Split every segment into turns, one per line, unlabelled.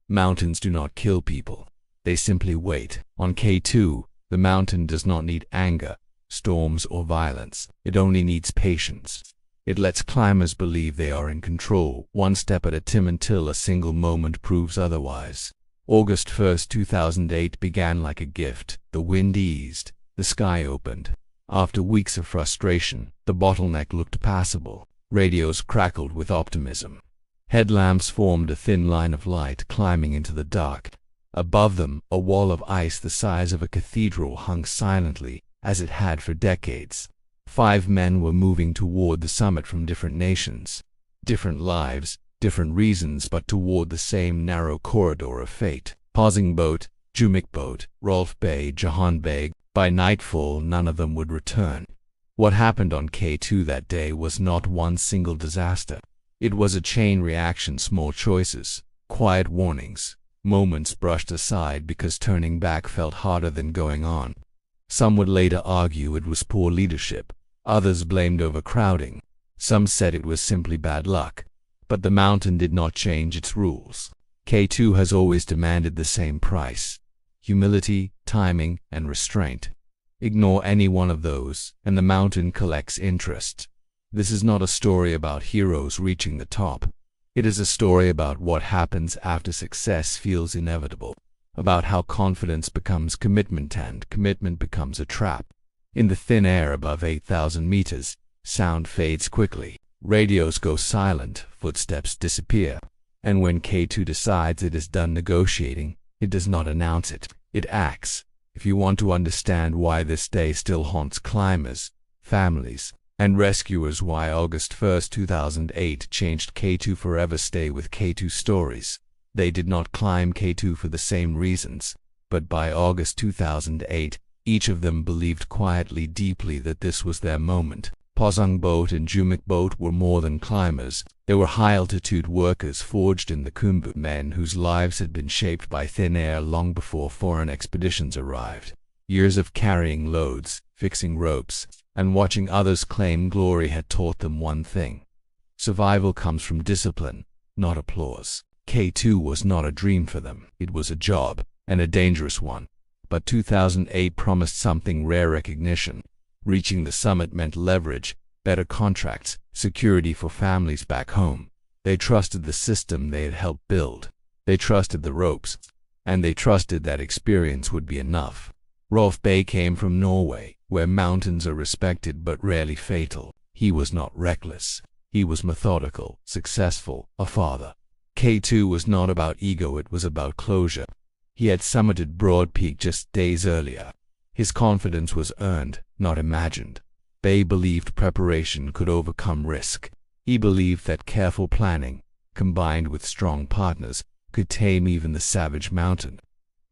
Mountains do not kill people. They simply wait. On K2, the mountain does not need anger, storms, or violence. It only needs patience. It lets climbers believe they are in control, one step at a time until a single moment proves otherwise. August 1st, 2008 began like a gift. The wind eased. The sky opened. After weeks of frustration, the bottleneck looked passable. Radios crackled with optimism. Headlamps formed a thin line of light climbing into the dark. Above them, a wall of ice the size of a cathedral hung silently, as it had for decades. 5 men were moving toward the summit from different nations, different lives, different reasons, but toward the same narrow corridor of fate. Pausing boat, Jumik boat, Rolf Bay, Jahan Beg. By nightfall, none of them would return. What happened on K2 that day was not one single disaster. It was a chain reaction, small choices, quiet warnings, moments brushed aside because turning back felt harder than going on. Some would later argue it was poor leadership. Others blamed overcrowding. Some said it was simply bad luck. But the mountain did not change its rules. K2 has always demanded the same price: humility, timing, and restraint. Ignore any one of those, and the mountain collects interest. This is not a story about heroes reaching the top. It is a story about what happens after success feels inevitable, about how confidence becomes commitment and commitment becomes a trap. In the thin air above 8,000 meters, sound fades quickly. Radios go silent, footsteps disappear. And when K2 decides it is done negotiating, it does not announce it. It acts. If you want to understand why this day still haunts climbers, families, and rescuers, why August 1st, 2008 changed K2 forever, stay with K2 Stories. They did not climb K2 for the same reasons, but by August 2008, each of them believed quietly, deeply that this was their moment. Pasang Boat and Jumik Boat were more than climbers. They were high-altitude workers forged in the Khumbu, men whose lives had been shaped by thin air long before foreign expeditions arrived. Years of carrying loads, fixing ropes, and watching others claim glory had taught them one thing: survival comes from discipline, not applause. K2 was not a dream for them. It was a job, and a dangerous one. But 2008 promised something rare: recognition. Reaching the summit meant leverage, better contracts, security for families back home. They trusted the system they had helped build. They trusted the ropes. And they trusted that experience would be enough. Rolf Bay came from Norway, where mountains are respected but rarely fatal. He was not reckless. He was methodical, successful, a father. K2 was not about ego, it was about closure. He had summited Broad Peak just days earlier. His confidence was earned, not imagined. Bay believed preparation could overcome risk. He believed that careful planning, combined with strong partners, could tame even the savage mountain.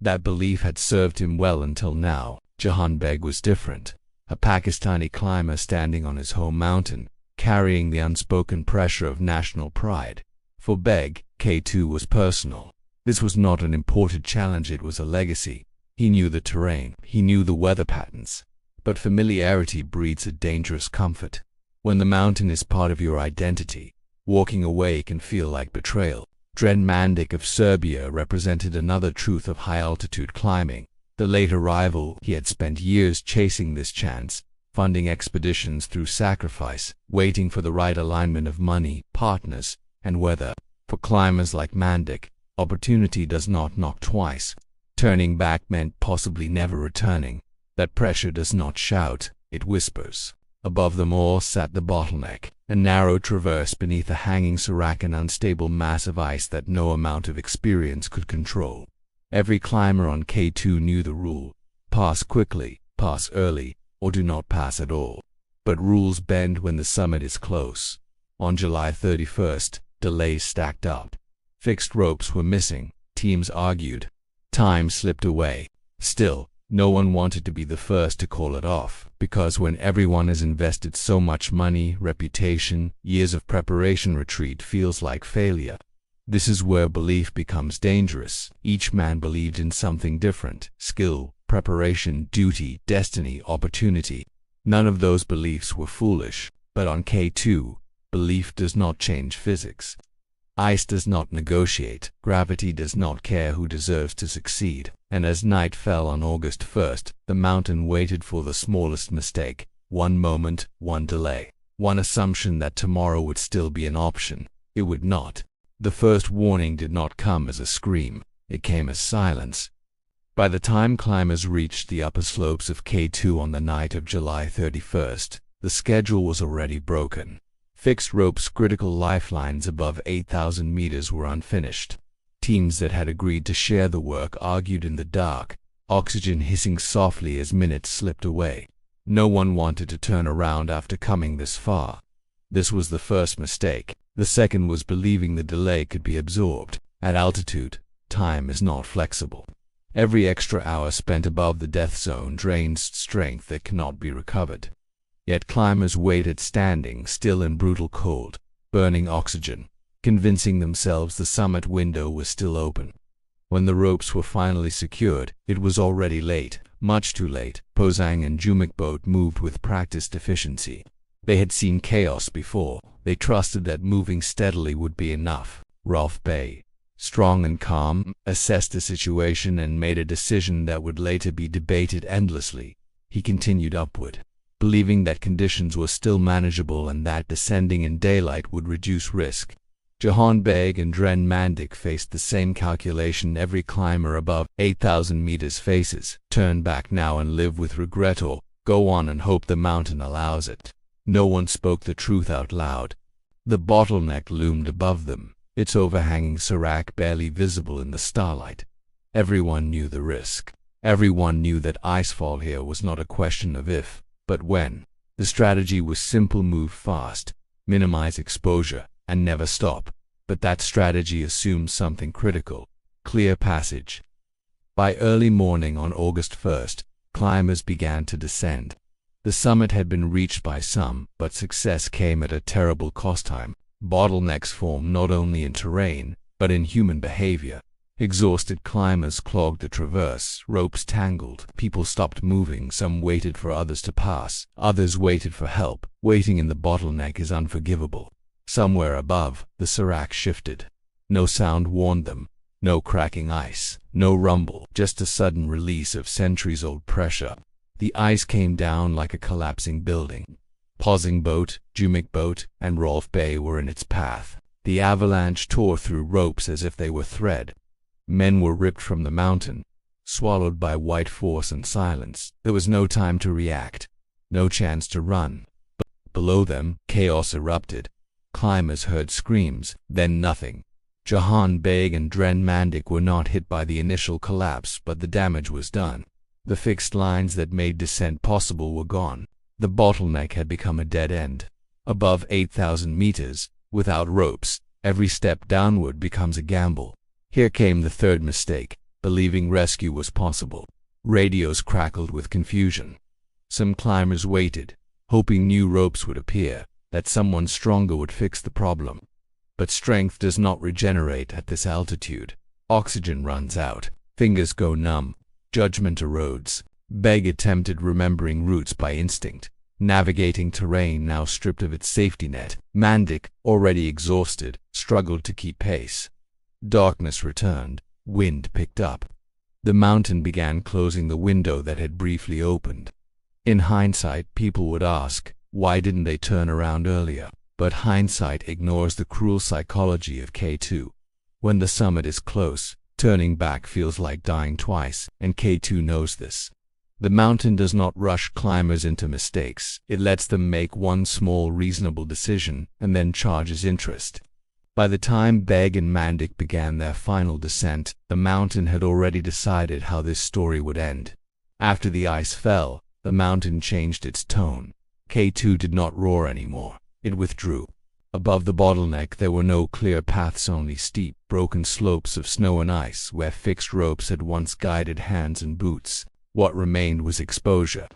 That belief had served him well until now. Jahan Beg was different. A Pakistani climber standing on his home mountain, carrying the unspoken pressure of national pride. For Beg, K2 was personal. This was not an imported challenge, it was a legacy. He knew the terrain, he knew the weather patterns. But familiarity breeds a dangerous comfort. When the mountain is part of your identity, walking away can feel like betrayal. Dren Mandik of Serbia represented another truth of high-altitude climbing. The late arrival, he had spent years chasing this chance, funding expeditions through sacrifice, waiting for the right alignment of money, partners, and weather. For climbers like Mandik, opportunity does not knock twice. Turning back meant possibly never returning. That pressure does not shout, it whispers. Above them all sat the bottleneck, a narrow traverse beneath a hanging serac, an unstable mass of ice that no amount of experience could control. Every climber on K2 knew the rule: pass quickly, pass early, or do not pass at all. But rules bend when the summit is close. On July 31st, delays stacked up. Fixed ropes were missing, teams argued. Time slipped away. Still, no one wanted to be the first to call it off, because when everyone has invested so much money, reputation, years of preparation, retreat feels like failure. This is where belief becomes dangerous. Each man believed in something different: skill, preparation, duty, destiny, opportunity. None of those beliefs were foolish, but on K2, belief does not change physics. Ice does not negotiate, gravity does not care who deserves to succeed, and as night fell on August 1st, the mountain waited for the smallest mistake, one moment, one delay, one assumption that tomorrow would still be an option. It would not. The first warning did not come as a scream, it came as silence. By the time climbers reached the upper slopes of K2 on the night of July 31st, the schedule was already broken. Fixed ropes, critical lifelines above 8,000 meters were unfinished. Teams that had agreed to share the work argued in the dark, oxygen hissing softly as minutes slipped away. No one wanted to turn around after coming this far. This was the first mistake. The second was believing the delay could be absorbed. At altitude, time is not flexible. Every extra hour spent above the death zone drains strength that cannot be recovered. Yet climbers waited standing still in brutal cold, burning oxygen, convincing themselves the summit window was still open. When the ropes were finally secured, it was already late, much too late. Posang and Jumik both moved with practiced efficiency. They had seen chaos before. They trusted that moving steadily would be enough. Rolf Bay, strong and calm, assessed the situation and made a decision that would later be debated endlessly. He continued upward, believing that conditions were still manageable and that descending in daylight would reduce risk. Jahan Beg and Dren Mandik faced the same calculation every climber above 8,000 meters faces: turn back now and live with regret, or go on and hope the mountain allows it. No one spoke the truth out loud. The bottleneck loomed above them, its overhanging serac barely visible in the starlight. Everyone knew the risk. Everyone knew that icefall here was not a question of if, but when. The strategy was simple: move fast, minimize exposure, and never stop. But that strategy assumed something critical: clear passage. By early morning on August 1st, climbers began to descend. The summit had been reached by some, but success came at a terrible cost. Time. Bottlenecks formed not only in terrain, but in human behavior. Exhausted climbers clogged the traverse, ropes tangled, people stopped moving, some waited for others to pass, others waited for help. Waiting in the bottleneck is unforgivable. Somewhere above, the serac shifted. No sound warned them, no cracking ice, no rumble, just a sudden release of centuries-old pressure. The ice came down like a collapsing building. Pausing boat, Jumik boat, and Rolf Bay were in its path. The avalanche tore through ropes as if they were thread. Men were ripped from the mountain, swallowed by white force and silence. There was no time to react, no chance to run. Below them, chaos erupted. Climbers heard screams, then nothing. Jahan Beg and Dren Mandik were not hit by the initial collapse, but the damage was done. The fixed lines that made descent possible were gone. The bottleneck had become a dead end. Above 8,000 meters, without ropes, every step downward becomes a gamble. Here came the third mistake: believing rescue was possible. Radios crackled with confusion. Some climbers waited, hoping new ropes would appear, that someone stronger would fix the problem. But strength does not regenerate at this altitude. Oxygen runs out, fingers go numb, judgment erodes. Beg attempted remembering routes by instinct, navigating terrain now stripped of its safety net. Mandik, already exhausted, struggled to keep pace. Darkness returned, wind picked up. The mountain began closing the window that had briefly opened. In hindsight, people would ask, why didn't they turn around earlier? But hindsight ignores the cruel psychology of K2. When the summit is close, turning back feels like dying twice, and K2 knows this. The mountain does not rush climbers into mistakes. It lets them make one small reasonable decision and then charges interest. By the time Beg and Mandik began their final descent, the mountain had already decided how this story would end. After the ice fell, the mountain changed its tone. K2 did not roar anymore. It withdrew. Above the bottleneck there were no clear paths, only steep, broken slopes of snow and ice where fixed ropes had once guided hands and boots. What remained was exposure.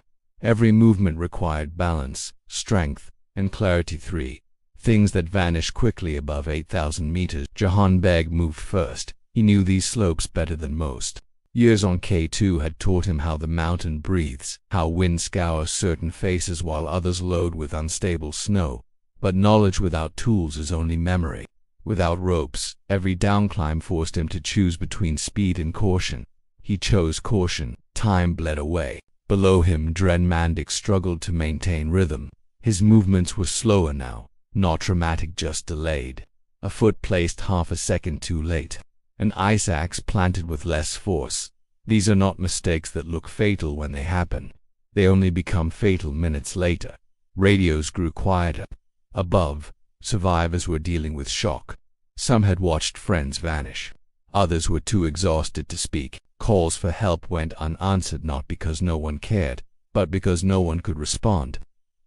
Every movement required balance, strength, and clarity. 3 things that vanish quickly above 8,000 meters. Jahan Beg moved first. He knew these slopes better than most. Years on K2 had taught him how the mountain breathes, how wind scours certain faces while others load with unstable snow. But knowledge without tools is only memory. Without ropes, every downclimb forced him to choose between speed and caution. He chose caution. Time bled away. Below him, Mandik struggled to maintain rhythm. His movements were slower now, not dramatic, just delayed. A foot placed half a second too late. An ice axe planted with less force. These are not mistakes that look fatal when they happen. They only become fatal minutes later. Radios grew quieter. Above, survivors were dealing with shock. Some had watched friends vanish. Others were too exhausted to speak. Calls for help went unanswered, not because no one cared, but because no one could respond.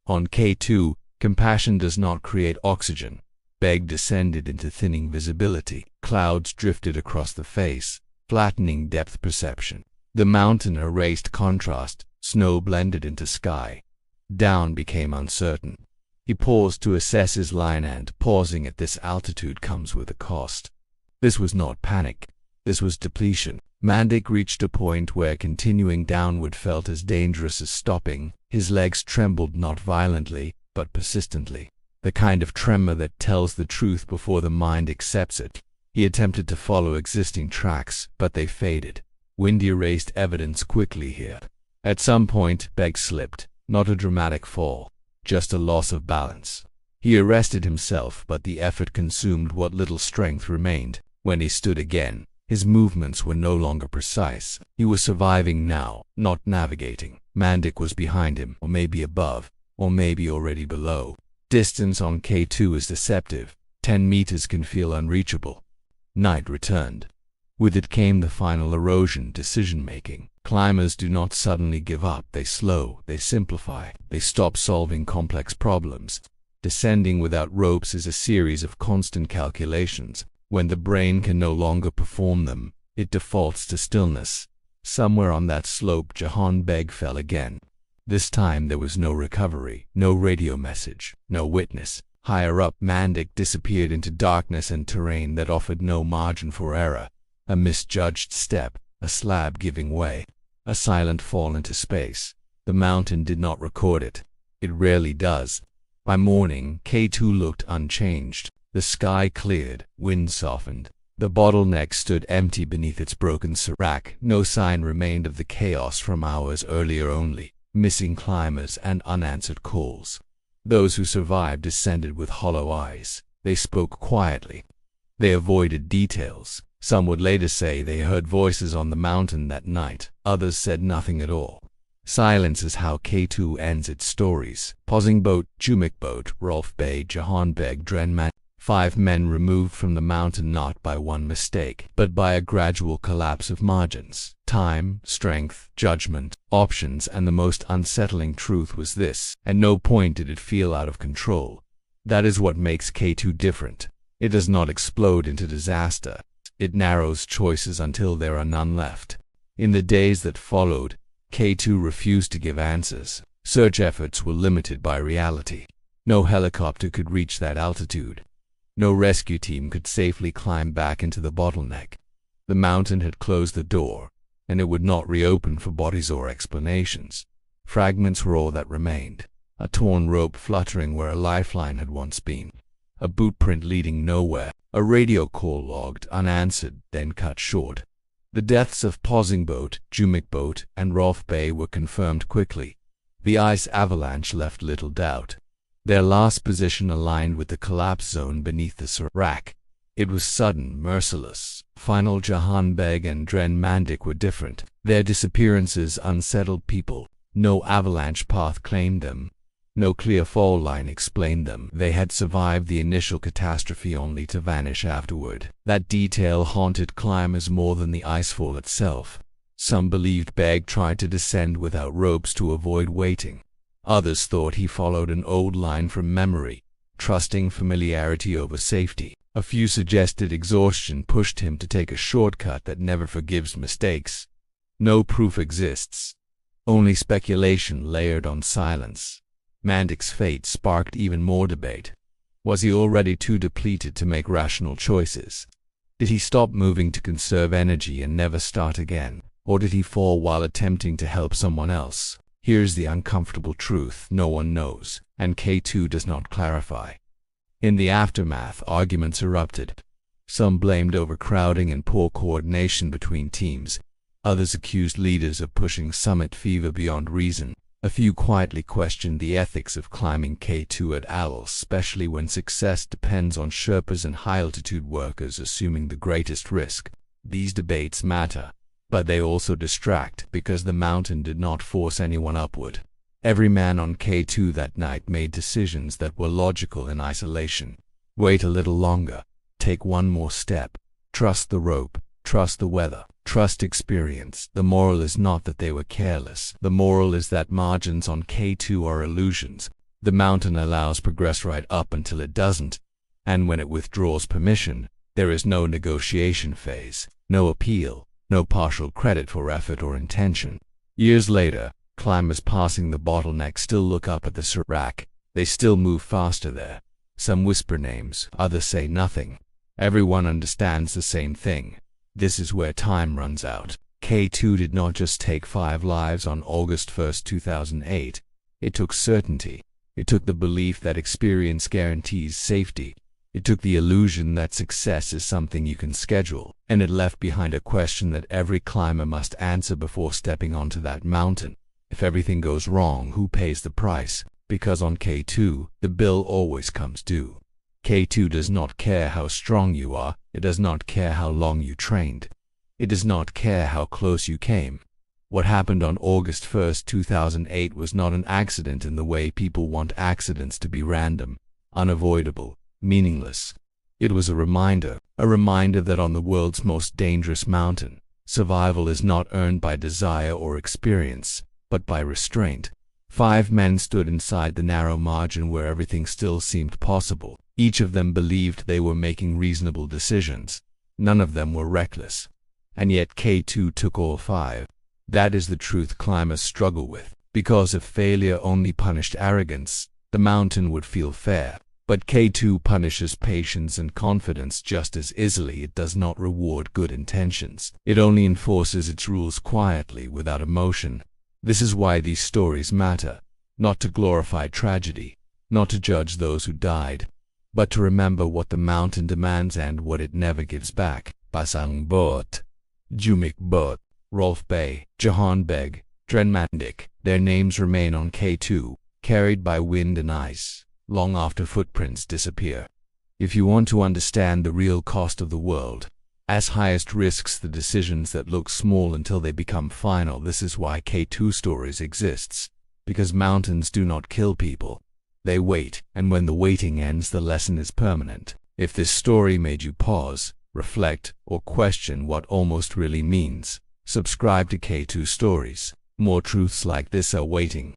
On K2, compassion does not create oxygen. Beg descended into thinning visibility. Clouds drifted across the face, flattening depth perception. The mountain erased contrast. Snow blended into sky. Down became uncertain. He paused to assess his line, and pausing at this altitude comes with a cost. This was not panic. This was depletion. Mandik reached a point where continuing downward felt as dangerous as stopping. His legs trembled, not violently, but persistently. The kind of tremor that tells the truth before the mind accepts it. He attempted to follow existing tracks, but they faded. Wind erased evidence quickly here. At some point, Beg slipped. Not a dramatic fall, just a loss of balance. He arrested himself, but the effort consumed what little strength remained. When he stood again, his movements were no longer precise. He was surviving now, not navigating. Mandik was behind him, or maybe above, or maybe already below. Distance on K2 is deceptive. 10 meters can feel unreachable. Night returned. With it came the final erosion, decision-making. Climbers do not suddenly give up. They slow, they simplify, they stop solving complex problems. Descending without ropes is a series of constant calculations. When the brain can no longer perform them, it defaults to stillness. Somewhere on that slope, Jahan Beg fell again. This time there was no recovery, no radio message, no witness. Higher up, Mandik disappeared into darkness and terrain that offered no margin for error. A misjudged step, a slab giving way, a silent fall into space. The mountain did not record it. It rarely does. By morning, K2 looked unchanged. The sky cleared, wind softened. The bottleneck stood empty beneath its broken serac. No sign remained of the chaos from hours earlier, only missing climbers and unanswered calls. Those who survived descended with hollow eyes. They spoke quietly. They avoided details. Some would later say they heard voices on the mountain that night. Others said nothing at all. Silence is how K2 ends its stories. Pausing boat, Jumik boat, Rolf Bay, Jahan Beg, Drenman. 5 men removed from the mountain, not by one mistake, but by a gradual collapse of margins. Time, strength, judgment, options, and the most unsettling truth was this: at no point did it feel out of control. That is what makes K2 different. It does not explode into disaster. It narrows choices until there are none left. In the days that followed, K2 refused to give answers. Search efforts were limited by reality. No helicopter could reach that altitude. No rescue team could safely climb back into the bottleneck. The mountain had closed the door, and it would not reopen for bodies or explanations. Fragments were all that remained. A torn rope fluttering where a lifeline had once been. A boot print leading nowhere. A radio call logged, unanswered, then cut short. The deaths of Pausing Boat, Jumik Boat, and Rolf Bay were confirmed quickly. The ice avalanche left little doubt. Their last position aligned with the collapse zone beneath the serac. It was sudden, merciless. Final. Jahan Beg and Dren Mandik were different. Their disappearances unsettled people. No avalanche path claimed them. No clear fall line explained them. They had survived the initial catastrophe only to vanish afterward. That detail haunted climbers more than the icefall itself. Some believed Beg tried to descend without ropes to avoid waiting. Others thought he followed an old line from memory, trusting familiarity over safety. A few suggested exhaustion pushed him to take a shortcut that never forgives mistakes. No proof exists. Only speculation layered on silence. Mandik's fate sparked even more debate. Was he already too depleted to make rational choices? Did he stop moving to conserve energy and never start again? Or did he fall while attempting to help someone else? Here's the uncomfortable truth: no one knows, and K2 does not clarify. In the aftermath, arguments erupted. Some blamed overcrowding and poor coordination between teams. Others accused leaders of pushing summit fever beyond reason. A few quietly questioned the ethics of climbing K2 at all, especially when success depends on Sherpas and high-altitude workers assuming the greatest risk. These debates matter, but they also distract because the mountain did not force anyone upward. Every man on K2 that night made decisions that were logical in isolation. Wait a little longer. Take one more step. Trust the rope. Trust the weather. Trust experience. The moral is not that they were careless. The moral is that margins on K2 are illusions. The mountain allows progress right up until it doesn't. And when it withdraws permission, there is no negotiation phase, no appeal, no partial credit for effort or intention. Years later, climbers passing the bottleneck still look up at the Serac. They still move faster there. Some whisper names, others say nothing. Everyone understands the same thing. This is where time runs out. K2 did not just take 5 lives on August 1, 2008. It took certainty. It took the belief that experience guarantees safety. It took the illusion that success is something you can schedule. And it left behind a question that every climber must answer before stepping onto that mountain. If everything goes wrong, who pays the price? Because on K2, the bill always comes due. K2 does not care how strong you are. It does not care how long you trained. It does not care how close you came. What happened on August 1, 2008 was not an accident in the way people want accidents to be random, unavoidable, meaningless. It was a reminder that on the world's most dangerous mountain, survival is not earned by desire or experience, but by restraint. 5 men stood inside the narrow margin where everything still seemed possible. Each of them believed they were making reasonable decisions. None of them were reckless. And yet K2 took all 5. That is the truth climbers struggle with. Because if failure only punished arrogance, the mountain would feel fair. But K2 punishes patience and confidence just as easily. It does not reward good intentions. It only enforces its rules quietly, without emotion. This is why these stories matter. Not to glorify tragedy, not to judge those who died, but to remember what the mountain demands and what it never gives back. Pasang Bot, Jumik Bot, Rolf Bay, Jahan Beg, Drenmandik. Their names remain on K2, carried by wind and ice, long after footprints disappear. If you want to understand the real cost of the world, as highest risks the decisions that look small until they become final. This is why K2 Stories exists. Because mountains do not kill people. They wait, and when the waiting ends, the lesson is permanent. If this story made you pause, reflect, or question what almost really means, subscribe to K2 Stories. More truths like this are waiting.